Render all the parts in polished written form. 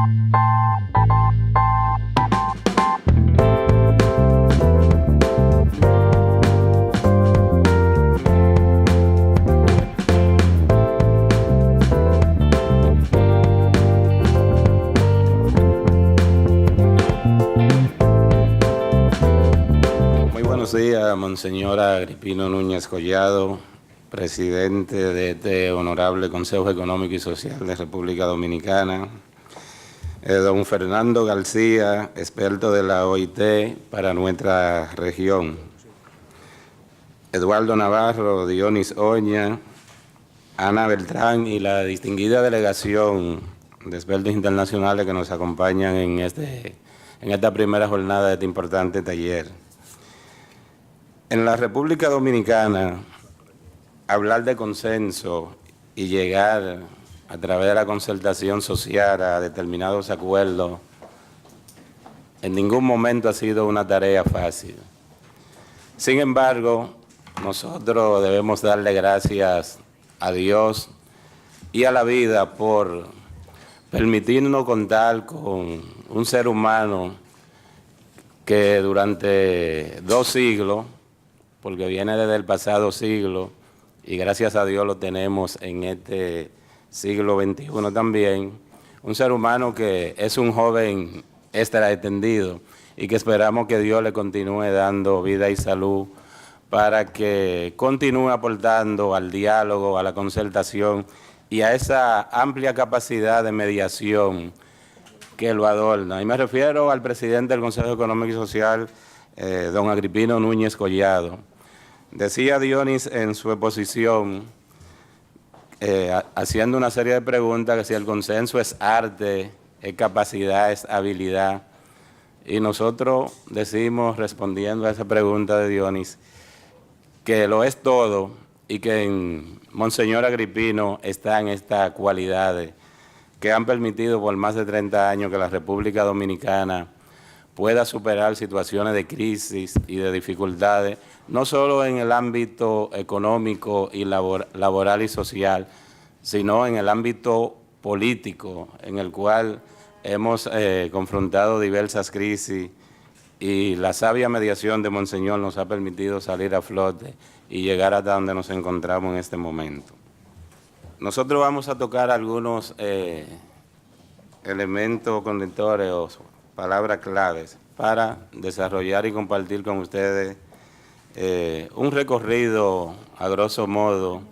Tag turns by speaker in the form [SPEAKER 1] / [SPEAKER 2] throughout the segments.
[SPEAKER 1] Buenos días, Monseñor Agripino Núñez Collado, presidente de este honorable Consejo Económico y Social de República Dominicana. Don Fernando García, experto de la OIT para nuestra región. Eduardo Navarro, Dionis Oña, Ana Beltrán y la distinguida delegación de expertos internacionales que nos acompañan en esta primera jornada de este importante taller. En la República Dominicana, hablar de consenso y llegar a través de la concertación social a determinados acuerdos en ningún momento ha sido una tarea fácil. Sin embargo, nosotros debemos darle gracias a Dios y a la vida por permitirnos contar con un ser humano que durante 2 siglos, porque viene desde el pasado siglo, y gracias a Dios lo tenemos en este siglo XXI también, un ser humano que es un joven extraentendido y que esperamos que Dios le continúe dando vida y salud para que continúe aportando al diálogo, a la concertación y a esa amplia capacidad de mediación que lo adorna. Y me refiero al presidente del Consejo Económico y Social, don Agripino Núñez Collado. Decía Dionis en su exposición, haciendo una serie de preguntas, que si el consenso es arte, es capacidad, es habilidad. Y nosotros decimos, respondiendo a esa pregunta de Dionis, que lo es todo y que en Monseñor Agripino están estas cualidades que han permitido por más de 30 años que la República Dominicana pueda superar situaciones de crisis y de dificultades, no solo en el ámbito económico y laboral y social, sino en el ámbito político, en el cual hemos confrontado diversas crisis y la sabia mediación de Monseñor nos ha permitido salir a flote y llegar hasta donde nos encontramos en este momento. Nosotros vamos a tocar algunos elementos conductores o palabras claves para desarrollar y compartir con ustedes un recorrido, a grosso modo,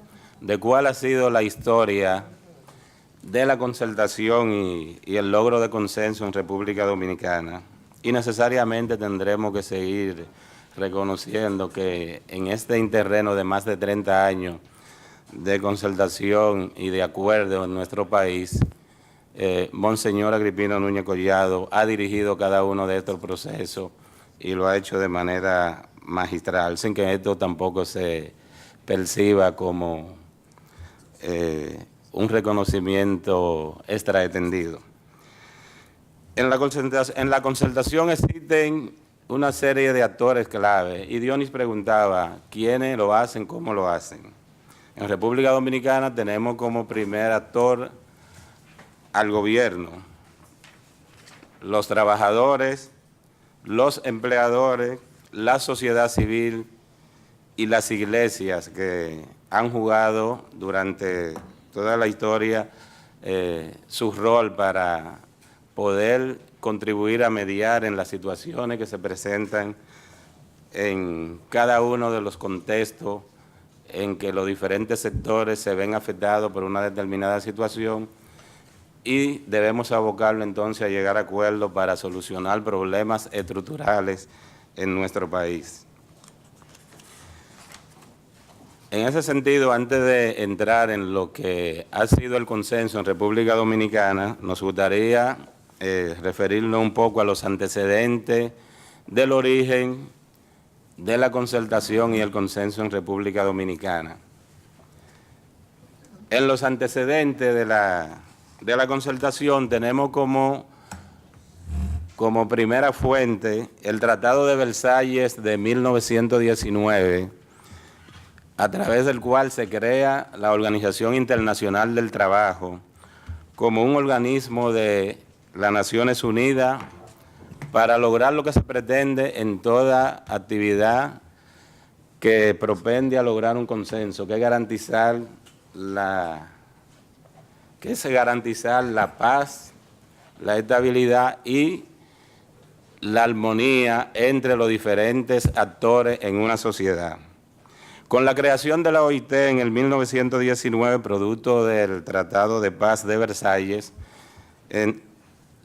[SPEAKER 1] de cuál ha sido la historia de la concertación y el logro de consenso en República Dominicana. Y necesariamente tendremos que seguir reconociendo que en este interreno de más de 30 años de concertación y de acuerdo en nuestro país, Monseñor Agripino Núñez Collado ha dirigido cada uno de estos procesos y lo ha hecho de manera magistral, sin que esto tampoco se perciba como un reconocimiento extraentendido. En la concertación existen una serie de actores clave y Dionis preguntaba quiénes lo hacen, cómo lo hacen. En República Dominicana tenemos como primer actor al gobierno, los trabajadores, los empleadores, la sociedad civil y las iglesias que han jugado durante toda la historia su rol para poder contribuir a mediar en las situaciones que se presentan en cada uno de los contextos en que los diferentes sectores se ven afectados por una determinada situación y debemos abocarlo entonces a llegar a acuerdos para solucionar problemas estructurales en nuestro país. En ese sentido, antes de entrar en lo que ha sido el consenso en República Dominicana, nos gustaría referirnos un poco a los antecedentes del origen de la concertación y el consenso en República Dominicana. En los antecedentes de la concertación tenemos como primera fuente el Tratado de Versalles de 1919, a través del cual se crea la Organización Internacional del Trabajo como un organismo de las Naciones Unidas para lograr lo que se pretende en toda actividad que propende a lograr un consenso, que es garantizar la paz, la estabilidad y la armonía entre los diferentes actores en una sociedad. Con la creación de la OIT en el 1919, producto del Tratado de Paz de Versalles,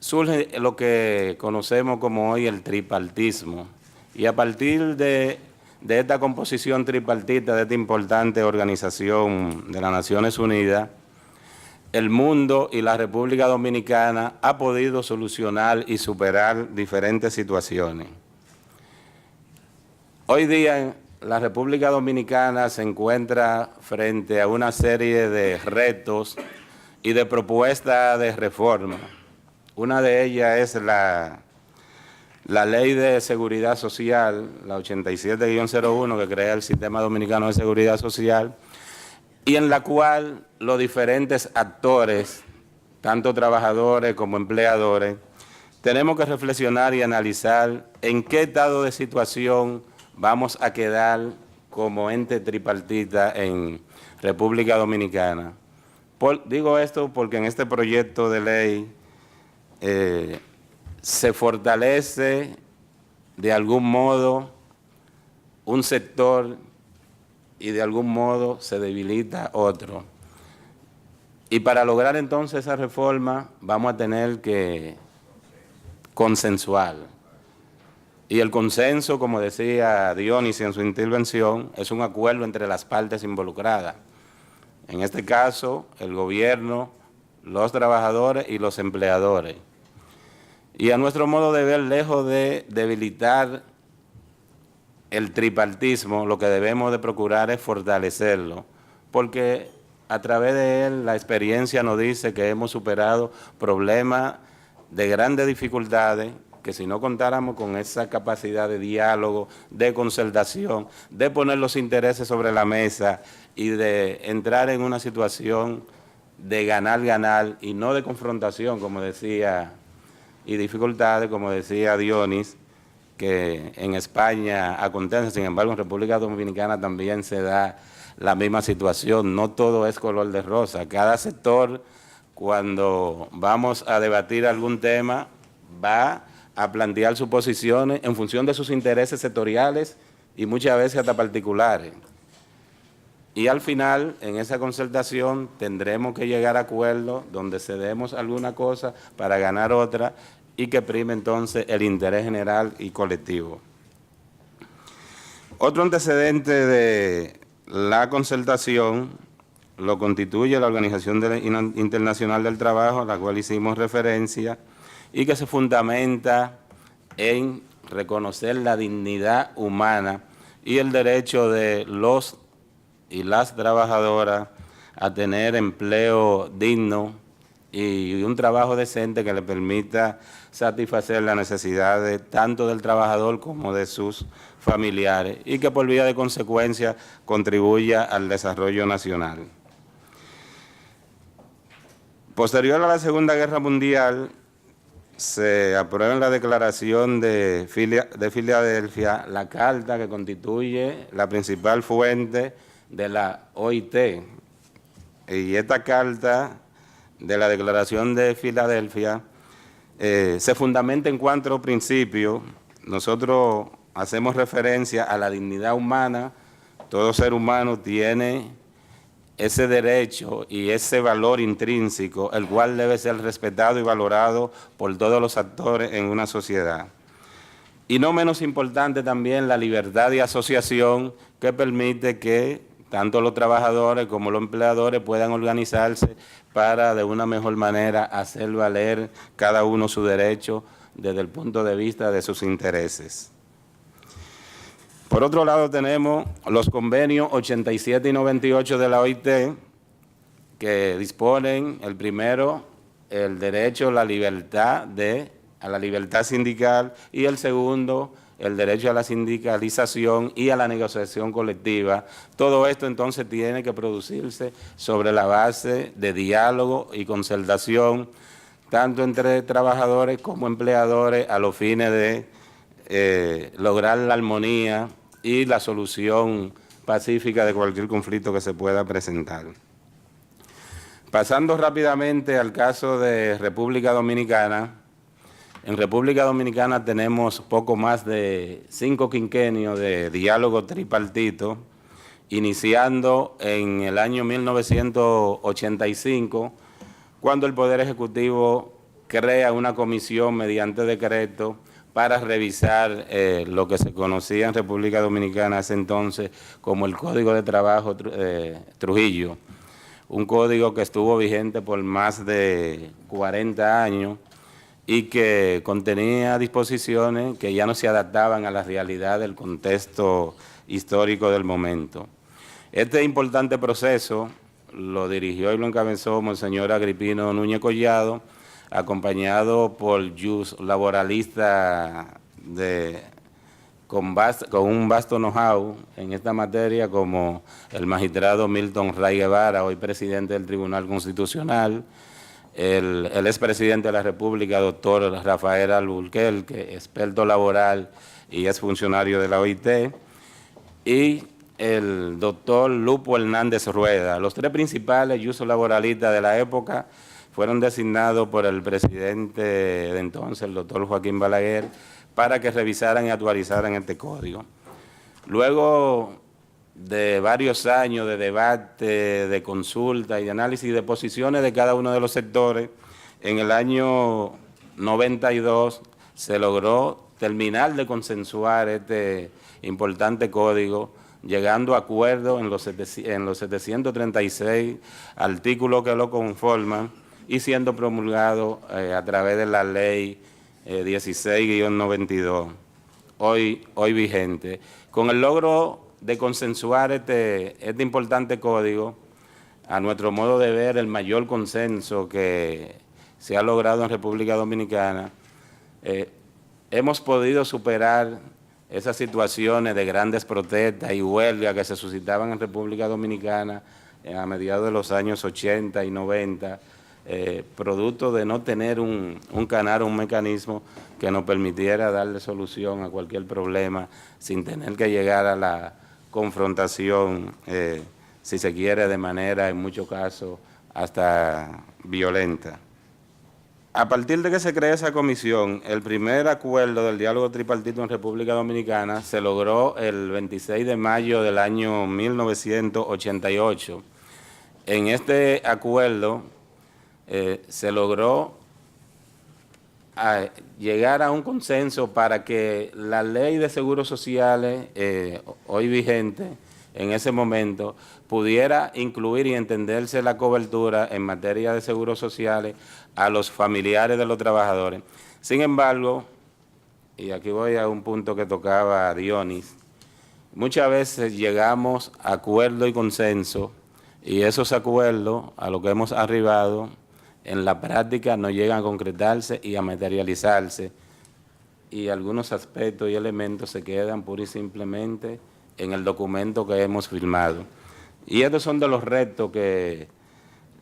[SPEAKER 1] surge lo que conocemos como hoy el tripartismo. Y a partir de esta composición tripartita, de esta importante organización de las Naciones Unidas, el mundo y la República Dominicana ha podido solucionar y superar diferentes situaciones. Hoy día la República Dominicana se encuentra frente a una serie de retos y de propuestas de reforma. Una de ellas es la Ley de Seguridad Social, la 87-01, que crea el Sistema Dominicano de Seguridad Social, y en la cual los diferentes actores, tanto trabajadores como empleadores, tenemos que reflexionar y analizar en qué estado de situación vamos a quedar como ente tripartita en República Dominicana. Digo esto porque en este proyecto de ley se fortalece de algún modo un sector y de algún modo se debilita otro. Y para lograr entonces esa reforma vamos a tener que consensuar. Y el consenso, como decía Dionis en su intervención, es un acuerdo entre las partes involucradas. En este caso, el gobierno, los trabajadores y los empleadores. Y a nuestro modo de ver, lejos de debilitar el tripartismo, lo que debemos de procurar es fortalecerlo, porque a través de él la experiencia nos dice que hemos superado problemas de grandes dificultades, que si no contáramos con esa capacidad de diálogo, de concertación, de poner los intereses sobre la mesa y de entrar en una situación de ganar y no de confrontación, como decía, y dificultades, como decía Dionis, que en España acontece. Sin embargo, en República Dominicana también se da la misma situación. No todo es color de rosa. Cada sector, cuando vamos a debatir algún tema, va a plantear sus posiciones en función de sus intereses sectoriales y muchas veces hasta particulares. Y al final, en esa concertación, tendremos que llegar a acuerdos donde cedemos alguna cosa para ganar otra y que prime entonces el interés general y colectivo. Otro antecedente de la concertación lo constituye la Organización Internacional del Trabajo, a la cual hicimos referencia, y que se fundamenta en reconocer la dignidad humana y el derecho de los y las trabajadoras a tener empleo digno y un trabajo decente que le permita satisfacer las necesidades tanto del trabajador como de sus familiares y que por vía de consecuencia contribuya al desarrollo nacional. Posterior a la Segunda Guerra Mundial, se aprueba en la Declaración de Filadelfia la carta que constituye la principal fuente de la OIT. Y esta carta de la Declaración de Filadelfia se fundamenta en 4 principios. Nosotros hacemos referencia a la dignidad humana. Todo ser humano tiene ese derecho y ese valor intrínseco, el cual debe ser respetado y valorado por todos los actores en una sociedad. Y no menos importante también la libertad de asociación, que permite que tanto los trabajadores como los empleadores puedan organizarse para de una mejor manera hacer valer cada uno su derecho desde el punto de vista de sus intereses. Por otro lado, tenemos los convenios 87 y 98 de la OIT, que disponen, el primero, el derecho a la libertad sindical, y el segundo, el derecho a la sindicalización y a la negociación colectiva. Todo esto entonces tiene que producirse sobre la base de diálogo y concertación, tanto entre trabajadores como empleadores, a los fines de lograr la armonía y la solución pacífica de cualquier conflicto que se pueda presentar. Pasando rápidamente al caso de República Dominicana, en República Dominicana tenemos poco más de 5 quinquenios de diálogo tripartito, iniciando en el año 1985, cuando el Poder Ejecutivo crea una comisión mediante decreto para revisar lo que se conocía en República Dominicana hace entonces como el Código de Trabajo Trujillo, un código que estuvo vigente por más de 40 años y que contenía disposiciones que ya no se adaptaban a la realidad del contexto histórico del momento. Este importante proceso lo dirigió y lo encabezó Monseñor Agripino Núñez Collado, acompañado por jus laboralistas con un vasto know-how en esta materia, como el magistrado Milton Ray Guevara, hoy presidente del Tribunal Constitucional, el expresidente de la República, doctor Rafael Alburquerque, experto laboral y ex funcionario de la OIT, y el doctor Lupo Hernández Rueda. Los 3 principales jus laboralistas de la época fueron designados por el presidente de entonces, el doctor Joaquín Balaguer, para que revisaran y actualizaran este código. Luego de varios años de debate, de consulta y de análisis de posiciones de cada uno de los sectores, en el año 92 se logró terminar de consensuar este importante código, llegando a acuerdo en los 736 artículos que lo conforman y siendo promulgado a través de la ley 16-92, hoy vigente. Con el logro de consensuar este importante código, a nuestro modo de ver, el mayor consenso que se ha logrado en República Dominicana, hemos podido superar esas situaciones de grandes protestas y huelgas que se suscitaban en República Dominicana a mediados de los años 80 y 90, producto de no tener un canal, un mecanismo que nos permitiera darle solución a cualquier problema sin tener que llegar a la confrontación, si se quiere, de manera, en muchos casos, hasta violenta. A partir de que se crea esa comisión, el primer acuerdo del diálogo tripartito en República Dominicana se logró el 26 de mayo del año 1988. En este acuerdo se logró llegar a un consenso para que la ley de seguros sociales, hoy vigente, en ese momento, pudiera incluir y entenderse la cobertura en materia de seguros sociales a los familiares de los trabajadores. Sin embargo, y aquí voy a un punto que tocaba Dionis, muchas veces llegamos a acuerdo y consenso, y esos acuerdos a los que hemos arribado en la práctica no llegan a concretarse y a materializarse, y algunos aspectos y elementos se quedan pura y simplemente en el documento que hemos firmado. Y estos son de los retos que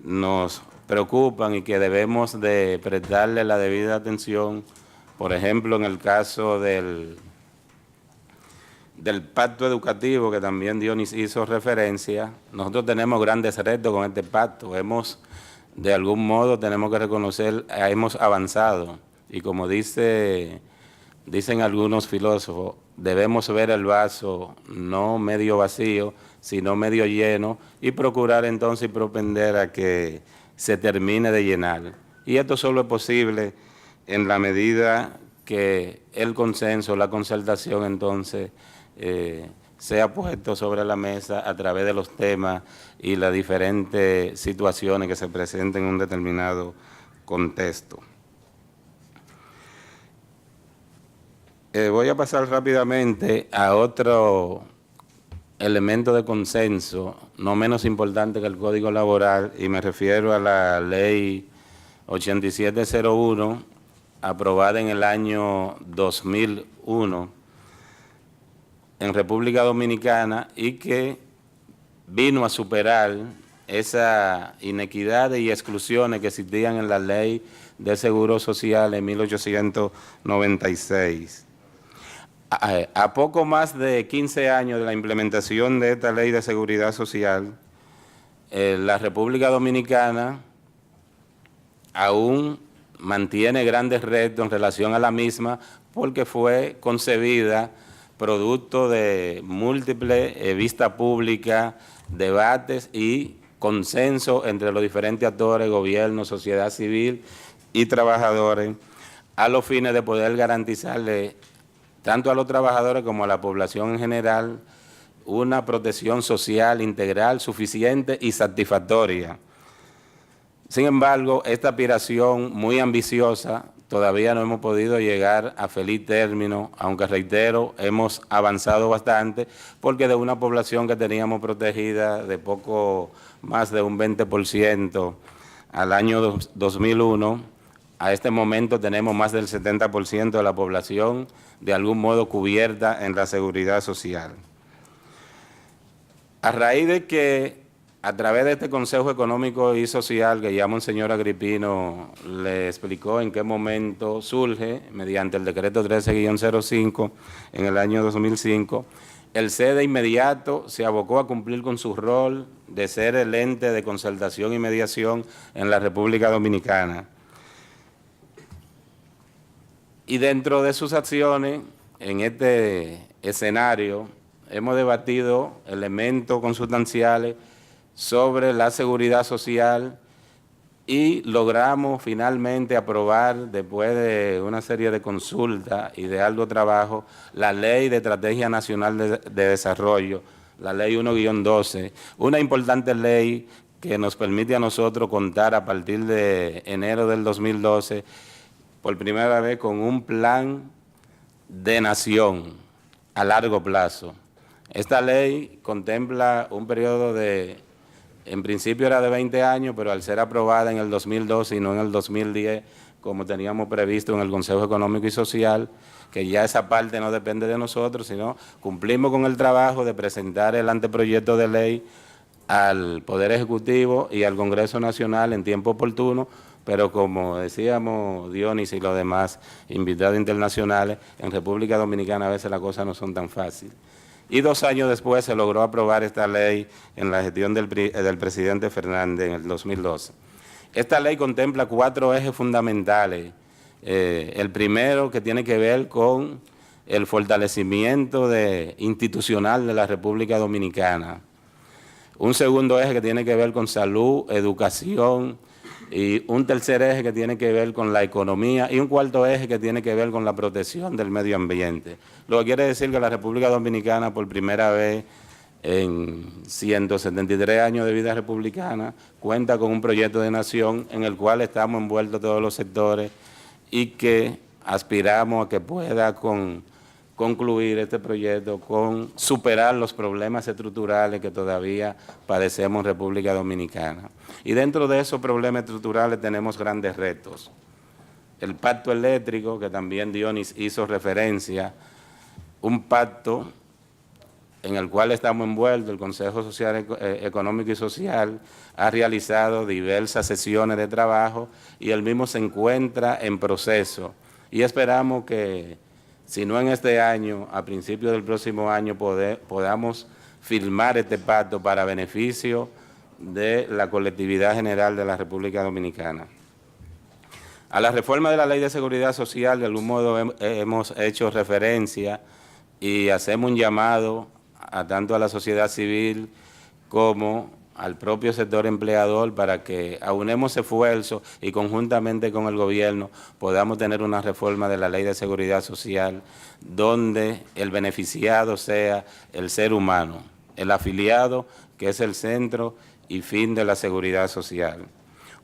[SPEAKER 1] nos preocupan y que debemos de prestarle la debida atención. Por ejemplo, en el caso del pacto educativo, que también Dionis hizo referencia, nosotros tenemos grandes retos con este pacto. De algún modo, tenemos que reconocer, hemos avanzado. Y como dicen algunos filósofos, debemos ver el vaso no medio vacío, sino medio lleno, y procurar entonces y propender a que se termine de llenar. Y esto solo es posible en la medida que el consenso, la concertación entonces sea puesto sobre la mesa a través de los temas y las diferentes situaciones que se presenten en un determinado contexto. Voy a pasar rápidamente a otro elemento de consenso, no menos importante que el Código Laboral, y me refiero a la Ley 8701, aprobada en el año 2001 en República Dominicana, y que vino a superar esa inequidad y exclusiones que existían en la Ley de Seguro Social en 1896. A poco más de 15 años de la implementación de esta Ley de Seguridad Social, la República Dominicana aún mantiene grandes retos en relación a la misma porque fue concebida producto de múltiples vistas públicas, debates y consenso entre los diferentes actores, gobierno, sociedad civil y trabajadores, a los fines de poder garantizarle tanto a los trabajadores como a la población en general una protección social integral, suficiente y satisfactoria. Sin embargo, esta aspiración muy ambiciosa todavía no hemos podido llegar a feliz término, aunque reitero, hemos avanzado bastante, porque de una población que teníamos protegida de poco más de un 20% al año 2001, a este momento tenemos más del 70% de la población de algún modo cubierta en la seguridad social. A raíz de que, a través de este Consejo Económico y Social, que ya Monseñor Agripino le explicó en qué momento surge, mediante el decreto 13-05 en el año 2005, el CEE de inmediato se abocó a cumplir con su rol de ser el ente de concertación y mediación en la República Dominicana. Y dentro de sus acciones, en este escenario, hemos debatido elementos consustanciales sobre la seguridad social y logramos finalmente aprobar, después de una serie de consultas y de arduo trabajo, la Ley de Estrategia Nacional de Desarrollo, la Ley 1-12, una importante ley que nos permite a nosotros contar a partir de enero del 2012 por primera vez con un plan de nación a largo plazo. Esta ley contempla un periodo de, en principio era de 20 años, pero al ser aprobada en el 2012 y no en el 2010, como teníamos previsto en el Consejo Económico y Social, que ya esa parte no depende de nosotros, sino cumplimos con el trabajo de presentar el anteproyecto de ley al Poder Ejecutivo y al Congreso Nacional en tiempo oportuno, pero como decíamos Dionis y los demás invitados internacionales, en República Dominicana a veces las cosas no son tan fáciles. Y 2 años después se logró aprobar esta ley en la gestión del presidente Fernández en el 2012. Esta ley contempla 4 ejes fundamentales. El primero, que tiene que ver con el fortalecimiento institucional de la República Dominicana. Un segundo eje que tiene que ver con salud, educación, y un tercer eje que tiene que ver con la economía y un cuarto eje que tiene que ver con la protección del medio ambiente. Lo que quiere decir que la República Dominicana, por primera vez en 173 años de vida republicana, cuenta con un proyecto de nación en el cual estamos envueltos todos los sectores y que aspiramos a que pueda concluir este proyecto con superar los problemas estructurales que todavía padecemos en República Dominicana. Y dentro de esos problemas estructurales tenemos grandes retos. El pacto eléctrico, que también Dionis hizo referencia, un pacto en el cual estamos envueltos, el Consejo Económico y Social ha realizado diversas sesiones de trabajo y el mismo se encuentra en proceso. Y esperamos que, si no en este año, a principios del próximo año podamos firmar este pacto para beneficio de la colectividad general de la República Dominicana. A la reforma de la Ley de Seguridad Social, de algún modo hemos hecho referencia y hacemos un llamado tanto a la sociedad civil como al propio sector empleador para que aunemos esfuerzos y conjuntamente con el gobierno podamos tener una reforma de la Ley de Seguridad Social donde el beneficiado sea el ser humano, el afiliado, que es el centro y fin de la seguridad social.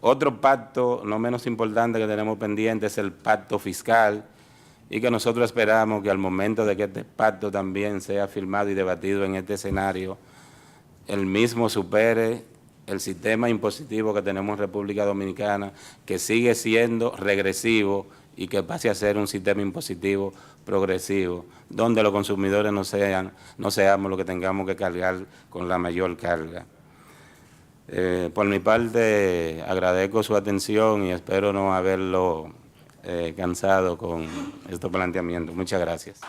[SPEAKER 1] Otro pacto no menos importante que tenemos pendiente es el pacto fiscal y que nosotros esperamos que al momento de que este pacto también sea firmado y debatido en este escenario, el mismo supere el sistema impositivo que tenemos en República Dominicana, que sigue siendo regresivo y que pase a ser un sistema impositivo progresivo, donde los consumidores no seamos los que tengamos que cargar con la mayor carga. Por mi parte, agradezco su atención y espero no haberlo cansado con estos planteamientos. Muchas gracias.